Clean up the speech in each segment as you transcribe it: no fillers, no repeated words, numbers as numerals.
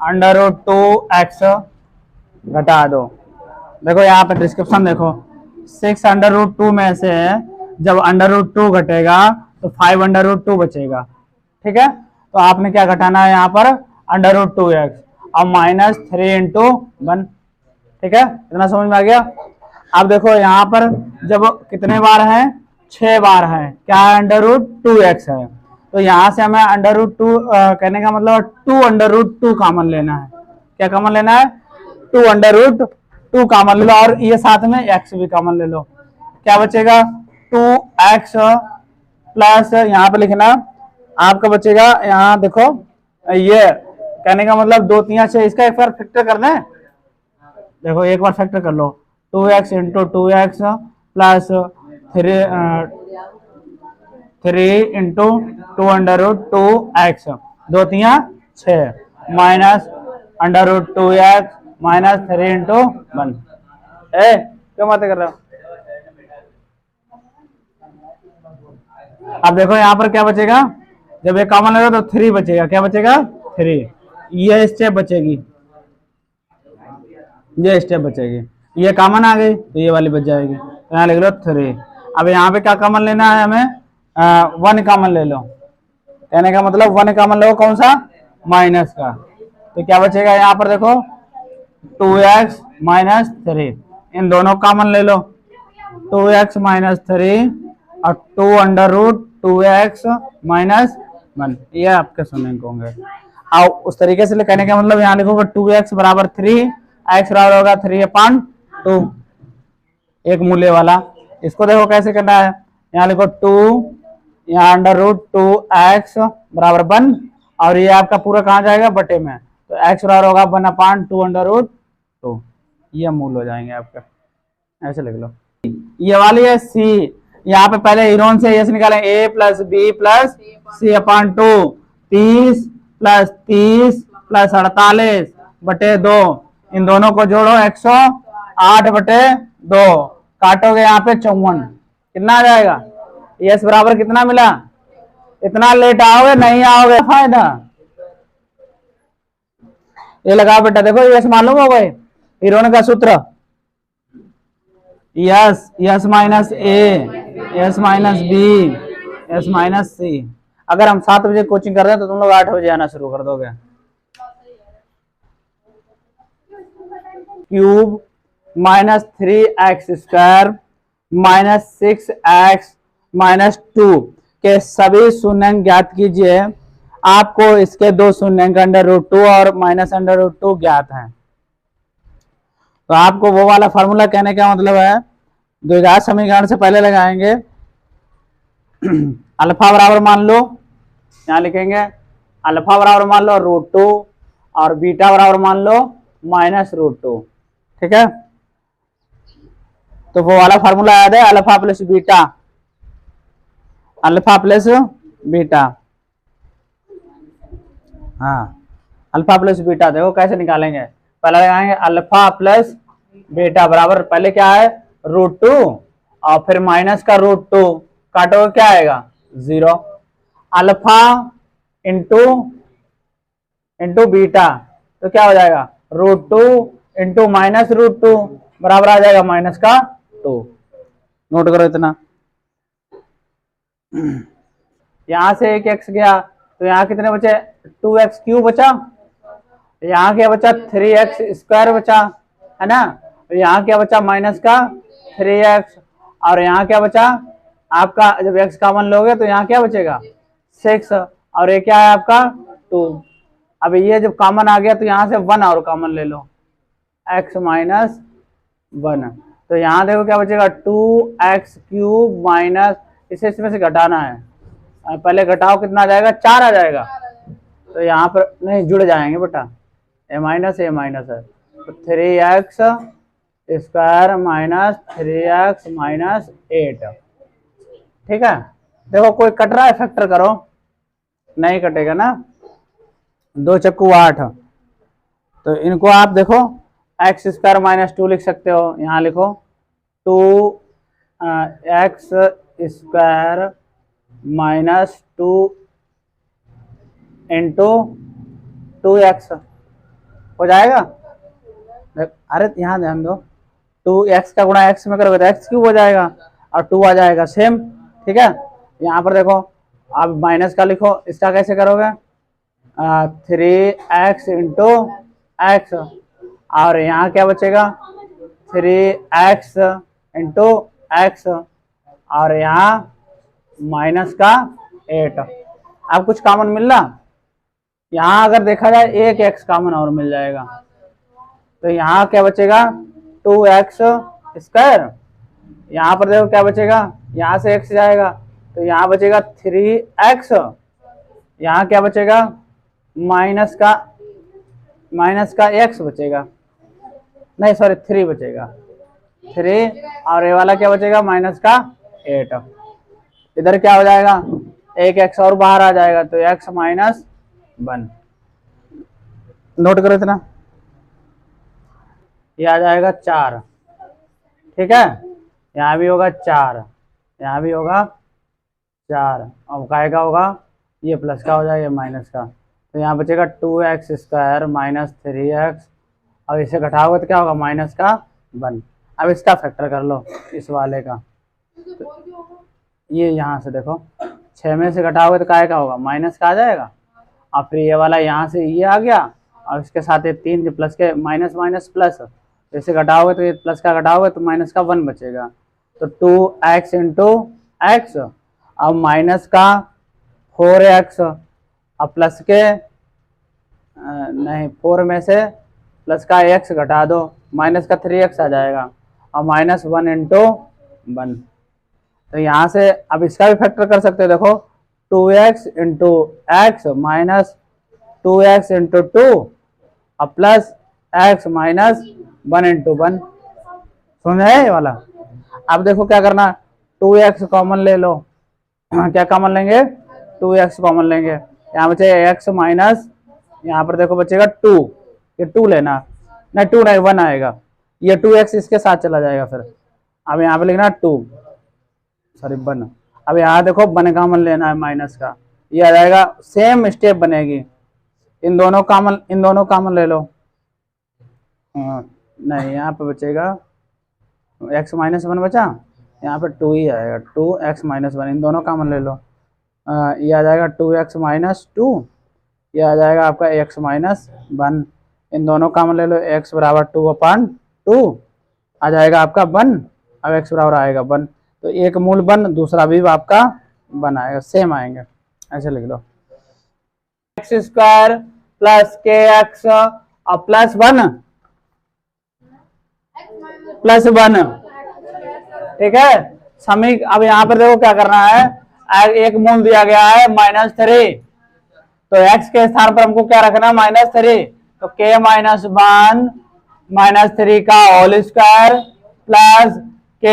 √2x घटा दो। देखो यहाँ पे डिस्क्रिप्शन देखो, 6 √2 में से जब √2 घटेगा तो 5 √2 बचेगा। ठीक है, तो आपने क्या घटाना है यहाँ पर √2x और -3 × 1। ठीक है, इतना समझ में आ गया। अब देखो यहाँ पर जब कितने बार है, 6 बार है, क्या है √2x है, तो यहाँ से हमें √2 कहने का मतलब 2 √2 कॉमन लेना है। क्या कॉमन लेना है, 2 √2 कॉमन ले लो, और ये साथ में x भी कॉमन ले लो। क्या बचेगा 2x प्लस यहाँ पे लिखना आपका बचेगा, यहाँ देखो ये कहने का मतलब 2 3 6, इसका एक बार फैक्टर कर दें। देखो एक बार फैक्टर कर लो, 2x × 2x plus 3 × 2 √2x, 2 3 6 minus √2x minus 3 × 1। क्यों बातें कर रहे हो। अब देखो यहाँ पर क्या बचेगा, जब ये कॉमन लगेगा तो 3 बचेगा। क्या बचेगा 3, ये स्टेप बचेगी, ये स्टेप बचेगी, ये कॉमन आ गई तो ये वाली बच जाएगी, तो यहाँ लिख लो 3। अब यहाँ पे क्या कॉमन लेना है हमें, 1 कॉमन ले लो। कहने का मतलब 1 कॉमन लो, कौन सा, माइनस का। तो क्या बचेगा यहाँ पर देखो 2x माइनस 3, इन दोनों कॉमन ले लो, 2x माइनस 3 और 2 √2x माइनस 1, ये आपके सुनने को होंगे। और उस तरीके से कहने का मतलब यहाँ लिखोगे 2x बराबर 3, x बराबर होगा 3/2, एक मूल्य वाला। इसको देखो कैसे करना है, यहाँ लिखो 2, यहाँ √2x बराबर 1, और ये आपका पूरा कहाँ जाएगा, बटे में, तो x बराबर होगा 1/2 ये मूल हो जाएंगे आपका, ऐसे लिख लो। ये वाली है c, यहाँ पे पहले इरोन से यस निकालें, a + b + c/2, 30 + 30 + 48 बटे 2, इन दोनों को जोड़ो 108/2, काटोगे यहाँ पे 54, कितना आ जाएगा, यस बराबर कितना मिला। इतना लेट आओगे नहीं आओगे फायदा। ये लगाओ बेटा, देखो यस मालूम हो गए, इरोन का सूत्र, S S minus A, S minus B, S minus C. अगर हम 7 बजे कोचिंग कर रहे हैं तो तुम लोग 8 बजे आना शुरू कर दोगे। क्यूब -3x² -6x -2 के सभी शून्यंक ज्ञात कीजिए। आपको इसके 2 शून्यंक √2 और -√2 ज्ञात हैं। तो आपको वो वाला फॉर्मूला कहने का मतलब है, द्विघात समीकरण से पहले लगाएंगे, अल्फा बराबर मान लो, यहाँ लिखेंगे अल्फा बराबर मान लो √2 और बीटा बराबर मान लो -√2। ठीक है, तो वो वाला फॉर्मूला याद है, alpha plus beta, alpha plus beta, हाँ अल्फा प्लस बीटा। देखो कैसे निकालेंगे, पहले लगाएंगे अल्फा प्लस बीटा बराबर, पहले क्या है √2 और फिर माइनस का √2, काटोगे क्या आएगा 0, अल्फा इंटू बीटा, तो क्या हो जाएगा √2 इंटू -√2 बराबर आ जाएगा -2। नोट करो इतना, यहां से एक x गया तो यहाँ कितने बचे, 2x³ बचा, यहाँ क्या बचा 3x² बचा, है ना, यहाँ क्या बचा माइनस का 3x, और यहाँ क्या बचा आपका, जब x कॉमन लोगे तो यहाँ क्या बचेगा 6, और ये क्या है आपका 2। अब ये जब कॉमन आ गया तो यहाँ से 1 और कॉमन ले लो, x माइनस 1, तो यहाँ देखो क्या बचेगा 2x³ माइनस, इसे इसमें से घटाना है, पहले घटाओ कितना आ जाएगा 4 आ जाएगा, तो यहाँ पर नहीं जुड़ जाएंगे बेटा, a माइनस है, तो 3x² माइनस 3x माइनस 8। ठीक है, देखो कोई कट रहा है, फैक्टर करो, नहीं कटेगा ना, 2 चक्कू 8, तो इनको आप देखो x² माइनस 2 लिख सकते हो, यहाँ लिखो 2x² माइनस 2 इंटू 2x, हो जाएगा। अरे यहाँ ध्यान दो, 2x का गुणा x में करोगे तो x क्यूब हो जाएगा और 2 आ जाएगा सेम। ठीक है, यहाँ पर देखो अब माइनस का लिखो, इसका कैसे करोगे, 3x इंटू एक्स, और यहाँ क्या बचेगा 3x इंटू एक्स, और यहाँ माइनस का 8। अब कुछ कॉमन मिल रहा, यहाँ अगर देखा जाए एक x कॉमन और मिल जाएगा, तो यहाँ क्या बचेगा 2x स्क्वायर। यहाँ पर देखो क्या बचेगा, यहाँ से x जाएगा तो यहाँ बचेगा 3x, यहाँ क्या बचेगा माइनस का x बचेगा, नहीं सॉरी 3 बचेगा 3, और ये वाला क्या बचेगा माइनस का 8। इधर क्या हो जाएगा, एक x और बाहर आ जाएगा तो x माइनस 1। नोट करो इतना, ये आ जाएगा 4। ठीक है, यहाँ भी होगा 4, यहाँ भी होगा 4, अब काय का होगा, ये प्लस का हो जाएगा माइनस का, तो यहाँ बचेगा 2x स्क्वायर माइनस 3x, अब इसे घटाओगे तो क्या होगा माइनस का 1। अब इसका फैक्टर कर लो इस वाले का, तो ये यहाँ से देखो 6 में से घटाओगे तो काय का होगा माइनस का आ जाएगा, और फिर ये वाला यहाँ से ये आ गया, और इसके साथ ये 3 प्लस के माइनस माइनस प्लस, जैसे घटाओगे तो ये प्लस का घटाओगे तो माइनस का 1 बचेगा, तो 2x इंटू एक्स, अब माइनस का 4x, अब प्लस के नहीं 4 में से प्लस का x घटा दो, माइनस का 3x आ जाएगा, और माइनस 1 इंटू 1। तो यहाँ से अब इसका भी फैक्टर कर सकते हो, देखो 2x into x minus 2x into 2 और प्लस x माइनस 1 इंटू 1। समझ है ये वाला। अब देखो क्या करना, 2x कॉमन ले लो, क्या कॉमन लेंगे 2x कॉमन लेंगे, यहाँ बचेगा x माइनस, यहाँ पर देखो बचेगा 2, ये 2 लेना, नहीं 2 नहीं 1 आएगा, ये 2x इसके साथ चला जाएगा फिर, अब यहाँ पे लिखना 2 सॉरी 1। अब यहाँ देखो 1 कॉमन लेना है माइनस का, ये आ जाएगा, सेम स्टेप बनेगी, इन दोनों कॉमन ले लो, नहीं यहाँ पे बचेगा x माइनस 1 बचा, यहाँ पे 2 ही आएगा, 2x माइनस 1, इन दोनों कॉमन ले लो, ये आ जाएगा 2x माइनस 2, ये आ जाएगा आपका x माइनस 1, इन दोनों कॉमन ले लो, x बराबर 2/2 आ जाएगा आपका 1, अब x बराबर आएगा 1, तो एक मूल 1, दूसरा भी आपका 1 आएगा, सेम आएंगे, ऐसे लिख लो x स्क्वायर प्लस kx और प्लस 1 ठीक है समीक। अब यहाँ पर देखो क्या करना है, एक मूल दिया गया है -3, तो x के स्थान पर हमको क्या रखना है -3, तो k माइनस 1 -3 का whole square plus k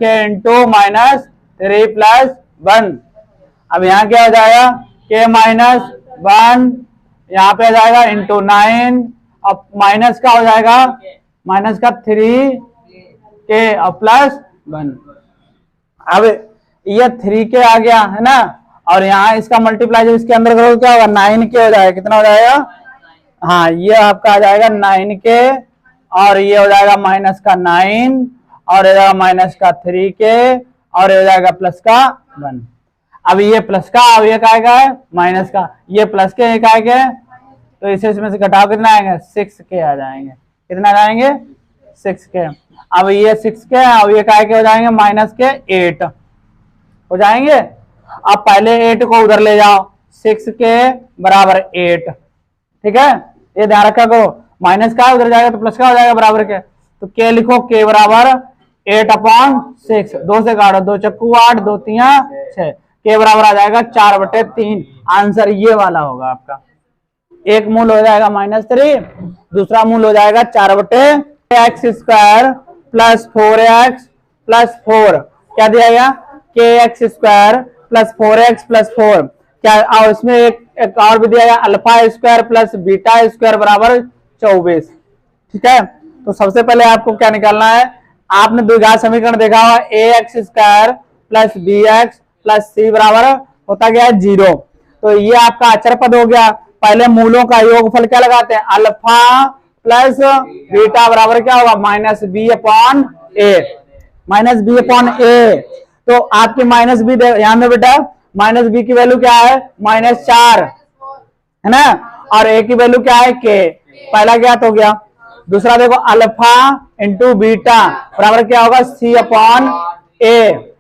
into -3 plus 1। अब यहाँ क्या हो जाएगा, k माइनस 1 यहाँ पे आ जाएगा इंटू 9, अब माइनस का हो जाएगा माइनस का 3k और प्लस 1। अब ये 3k आ गया है ना, और यहाँ इसका मल्टीप्लाई जब इसके अंदर करोगे क्या होगा 9k हो जाएगा, कितना हो जाएगा, हाँ ये आपका आ जाएगा 9k, और ये हो जाएगा माइनस का 9, और हो जाएगा माइनस का 3k, और हो जाएगा प्लस का 1। अब ये प्लस का, अब ये काय का है माइनस का, ये प्लस के ये काय के है, तो इसे इसमें से घटाओ कितना आएंगे 6k आ जाएंगे, कितना आ जाएंगे 6k। अब ये 6k, अब ये काय के हो जाएंगे माइनस के 8 हो जाएंगे। अब पहले 8 को उधर ले जाओ, 6k बराबर 8, ठीक है ये ध्यान रखा करो, माइनस का उधर जाएगा तो प्लस का हो जाएगा बराबर के, तो k लिखो k बराबर 8/6, 2 से काटो, 2 चक्कू 8, 2 तिया 6, k बराबर आ जाएगा 4/3। आंसर ये वाला होगा आपका, एक मूल हो जाएगा -3, दूसरा मूल हो जाएगा 4/x square plus 4x plus 4, क्या दिया गया kx square plus 4x plus 4, क्या और इसमें एक और भी दिया गया alpha square plus beta square बराबर 24। ठीक है, तो सबसे पहले आपको क्या निकालना है, आपने द्विघात समीकरण देखा हुआ ax square plus bx plus c बराबर होता गया 0, तो ये आपका अचर पद हो गया, पहले मूलों का योगफल क्या लगाते हैं, अल्फा प्लस बीटा बराबर क्या होगा, माइनस बी अपॉन ए, माइनस बी अपॉन ए। तो आपकी माइनस बी ध्यान दो बेटा, माइनस बी की वैल्यू क्या है, -4 है ना, और ए की वैल्यू क्या है, के, पहला ज्ञात हो गया। दूसरा देखो अल्फा इंटू बीटा बराबर क्या होगा, सी अपॉन ए,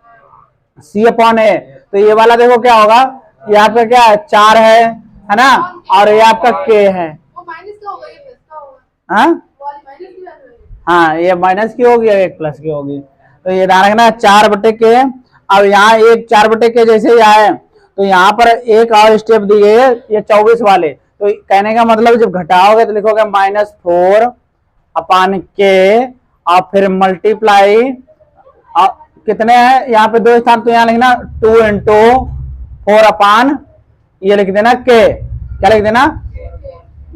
सी अपॉन ए। तो ये वाला देखो क्या होगा, ये आपका क्या है 4 है ना, और ये आपका के है। हाँ ये माइनस की होगी, एक प्लस की होगी। तो ये ध्यान रखना 4 बटे के। अब यहाँ एक 4 बटे के जैसे ही आए तो यहाँ पर एक और स्टेप दिए ये 24 वाले। तो कहने का मतलब जब घटाओगे तो लिखोगे -4 अपान के और फिर मल्टीप्लाई कितने हैं यहाँ पे 2 स्थान, तो यहाँ लिखना 2 इंटू 4 अपान ये लिख देना के, क्या लिख देना,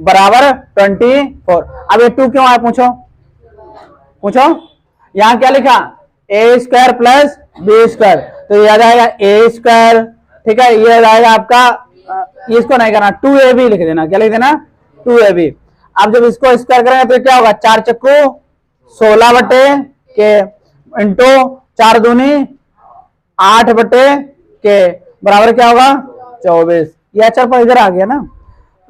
बराबर 24। अब ये 2 क्यों आया पूछो, पूछो। यहाँ क्या लिखा, ए स्क्वायर प्लस बी स्क्वायर, तो ये आ जाएगा ए स्क्वायर, ठीक है, ये आ जाएगा आपका, इसको नहीं करना 2ab लिख देना, क्या लिख देना 2ab। अब जब इसको स्क्वायर करेंगे तो क्या होगा, 4 चक्कू 16 बटे के इंटू 4 दूनी 8 बटे के बराबर क्या होगा 24। ये अच्छा पर इधर आ गया ना।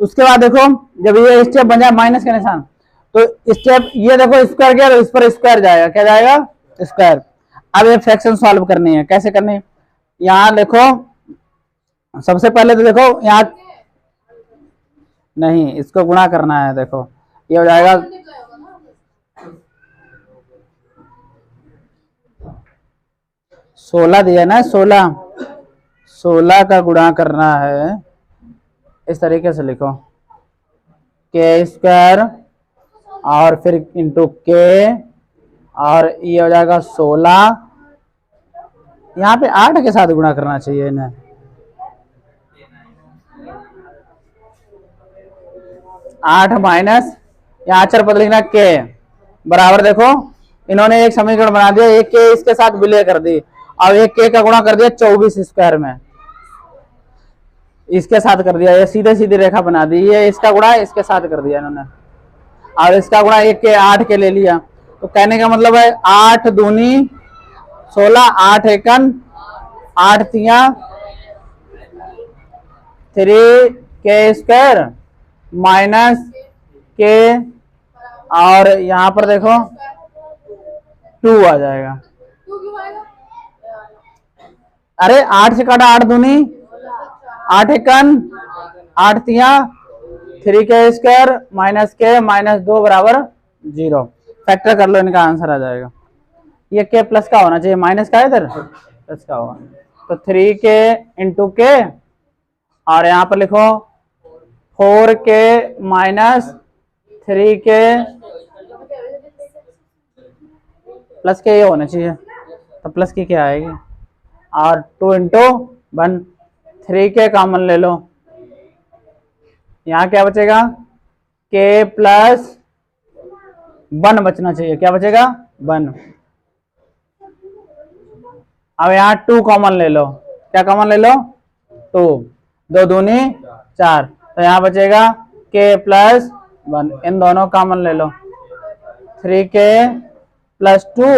उसके बाद देखो जब ये स्टेप बन जाए माइनस का निशान, तो स्टेप ये देखो स्क्वायर किया तो इस पर स्क्वायर जाएगा, क्या जाएगा स्क्वायर। अब ये फ्रैक्शन सॉल्व करनी है, कैसे करनी है, यहाँ देखो सबसे पहले तो देखो यहाँ नहीं, इसको गुणा करना है, देखो ये हो जाएगा 16 दिया ना, 16 का गुणा करना है, इस तरीके से लिखो के स्क्वायर और फिर इंटू के और ये हो जाएगा 16, यहाँ पे 8 के साथ गुणा करना चाहिए इन्हें, 8 माइनस यहाँ अचर पद लिखना के बराबर, देखो इन्होंने एक समीकरण बना दिया, एक के इसके साथ विलय कर दी और एक के का गुणा कर दिया 24 स्क्वायर में, इसके साथ कर दिया, ये सीधे सीधी रेखा बना दी, ये इसका गुणा इसके साथ कर दिया इन्होंने, और इसका गुणा एक के 8 के ले लिया। तो कहने का मतलब है 8 दूनी 16, 8 एकन 8 तिया 3 के स्क्वायर माइनस के, और यहाँ पर देखो 2 आ जाएगा। अरे 8 से काटा 8 दूनी 8 एकन 8 तिया 3 के स्क्वायर माइनस के माइनस 2 बराबर 0। फैक्टर कर लो, इनका आंसर आ जाएगा। ये के प्लस का होना चाहिए, माइनस का इधर प्लस का होगा, तो 3 के इंटू के और यहाँ पर लिखो 4 के माइनस 3 के प्लस के ये होना चाहिए, तो प्लस की क्या आएगी, और 2 इंटू 1 3 के कॉमन ले लो, यहाँ क्या बचेगा के प्लस 1 बचना चाहिए, क्या बचेगा 1। अब यहाँ 2 कॉमन ले लो, क्या कॉमन ले लो 2, 2 दूनी 4, तो यहाँ बचेगा के प्लस 1, इन दोनों कॉमन ले लो, 3 के प्लस 2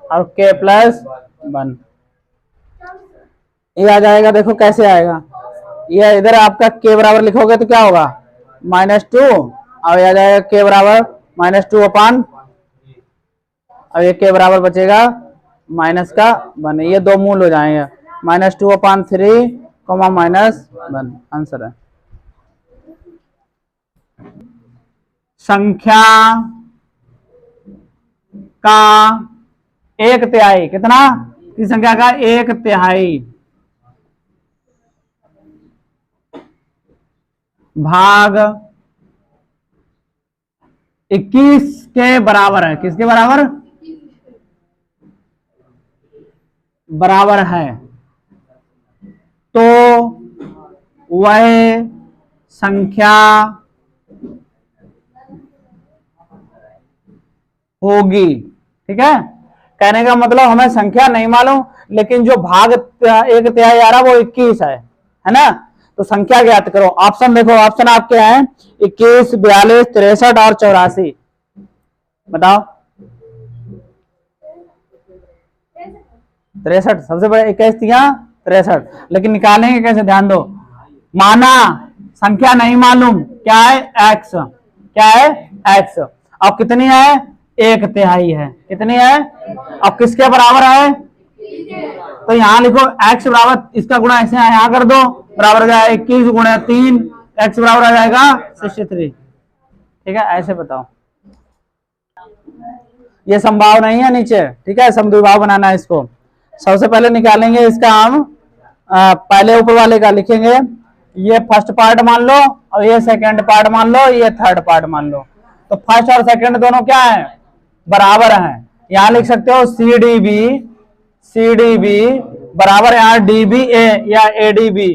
और के प्लस 1, ये आ जाएगा। देखो कैसे आएगा, ये इधर आपका के बराबर लिखोगे तो क्या होगा -2 और ये आ जाएगा के बराबर -2 अपान, अब ये के बराबर बचेगा माइनस का 1, ये 2 मूल हो जाएंगे, -2 अपान 3 -1 आंसर है। संख्या का 1/3 कितना, किस संख्या का 1/3 भाग 21 के बराबर है, किसके बराबर बराबर है, तो वह संख्या होगी। ठीक है, कहने का मतलब हमें संख्या नहीं मालूम, लेकिन जो भाग 1/3 आ रहा वो 21 है ना, तो संख्या ज्ञात करो। ऑप्शन देखो, ऑप्शन आपके हैं 21, 42, 63 और 84। बताओ। 63 सबसे बड़े, 21 या 63, लेकिन निकालेंगे कैसे, ध्यान दो। माना संख्या नहीं मालूम, क्या है, x, क्या है, x। अब कितनी है, 1/3 है। कितनी है, अब किसके बराबर है, तो यहां लिखो x बराबर, इसका गुणा ऐसे यहां कर दो, बराबर हो जाएगा 21 गुणा 3, x बराबर आ जाएगा 63। ठीक है, ऐसे बताओ। ये समभाव नहीं है नीचे, ठीक है, समद्विभाव बनाना है इसको। सबसे पहले निकालेंगे इसका हम, पहले ऊपर वाले का लिखेंगे, ये फर्स्ट पार्ट मान लो और ये सेकंड पार्ट मान लो, ये थर्ड पार्ट मान लो। तो फर्स्ट और सेकंड दोनों क्या है, बराबर हैं। यहां लिख सकते हो सी डी बी बराबर, यहाँ डी बी ए या ए डी बी